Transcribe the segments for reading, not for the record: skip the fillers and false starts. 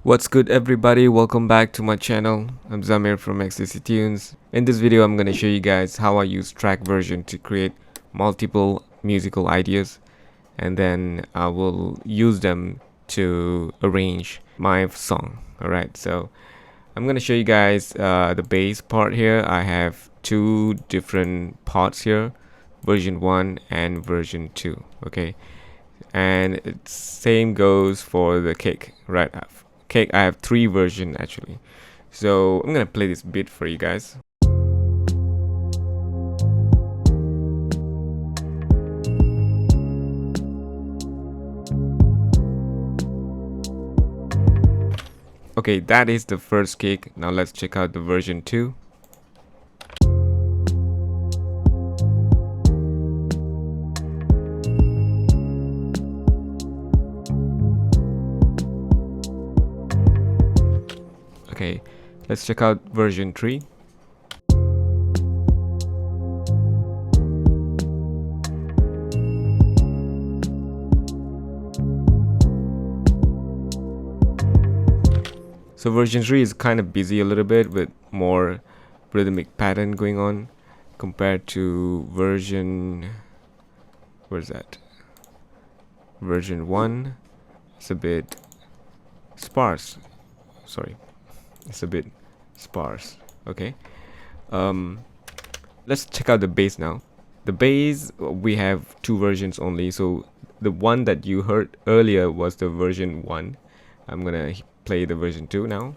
What's good, everybody? Welcome back to my channel. I'm Zamir from XDC Tunes. In this video I'm going to show you guys how I use track version to create multiple musical ideas, and then I will use them to arrange my song. Alright, so I'm going to show you guys the bass part here. I have two different parts here, version 1 and version 2. Okay, and it's same goes for the kick, right? Kick, I have three versions actually, so I'm gonna play this bit for you guys. Okay, that is the first kick. Now let's check out the version 2. Okay, let's check out version 3. So version 3 is kind of busy a little bit with more rhythmic pattern going on compared to version, where's that? Version 1. It's a bit sparse. Sorry, it's a bit sparse. Okay, let's check out the bass now. The bass, we have two versions only, so the one that you heard earlier was the version 1. I'm gonna play the version 2 now.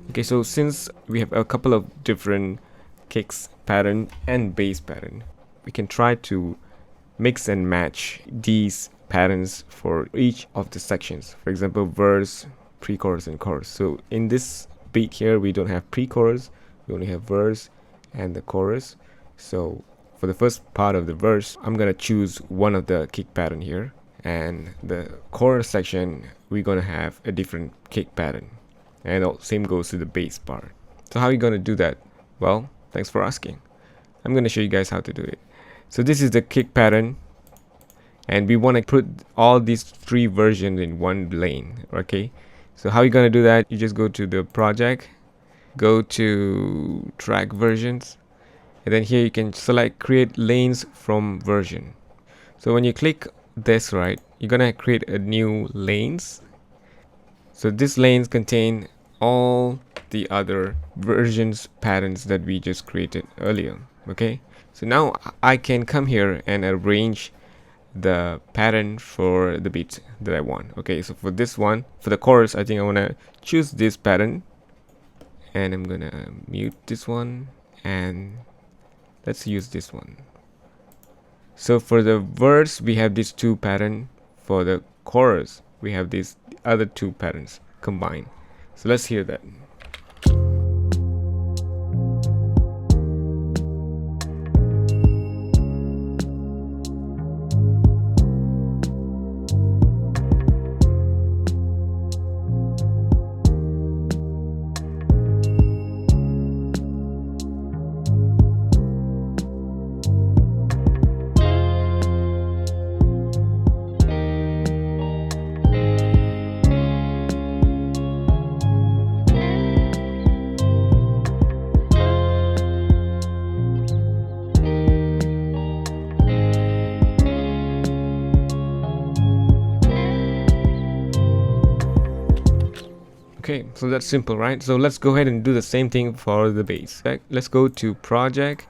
Okay, so since we have a couple of different kicks pattern and bass pattern, we can try to mix and match these patterns for each of the sections. For example, verse, pre-chorus, and chorus. So in this beat here, we don't have pre-chorus, we only have verse and the chorus. So for the first part of the verse, I'm gonna choose one of the kick pattern here, and the chorus section, we're gonna have a different kick pattern. And same goes to the bass part. So how are you going to do that? Well, thanks for asking. I'm going to show you guys how to do it. So this is the kick pattern, and we want to put all these three versions in one lane. Okay, so how are you going to do that? You just go to the project, go to track versions, and then here you can select create lanes from version. So when you click this, right, you're going to create a new lanes. So these lanes contain all the other versions patterns that we just created earlier. Okay, so now I can come here and arrange the pattern for the beat that I want. Okay, so for this one, for the chorus, I think I want to choose this pattern, and I'm gonna mute this one, and let's use this one. So for the verse, we have these two patterns. For the chorus, we have these other two patterns combined. So let's hear that. Okay, so that's simple, right? So let's go ahead and do the same thing for the bass. Let's go to project,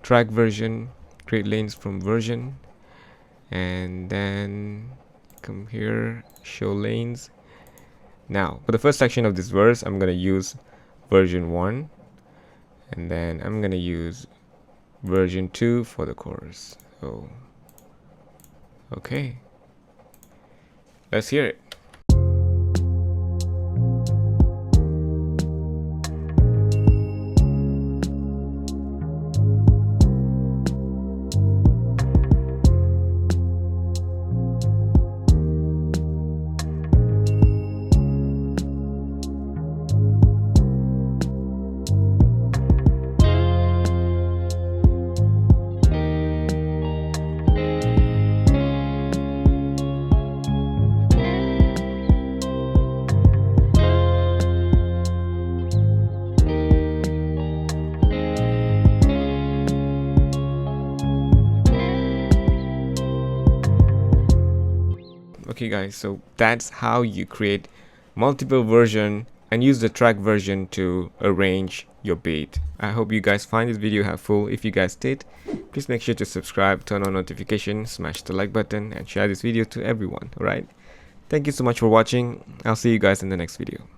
track version, create lanes from version, and then come here, show lanes. Now for the first section of this verse, I'm gonna use version 1, and then I'm gonna use version 2 for the chorus. So okay, let's hear it. Okay guys, so that's how you create multiple version and use the track version to arrange your beat. I hope you guys find this video helpful. If you guys did, please make sure to subscribe, turn on notifications, smash the like button, and share this video to everyone. Alright, thank you so much for watching. I'll see you guys in the next video.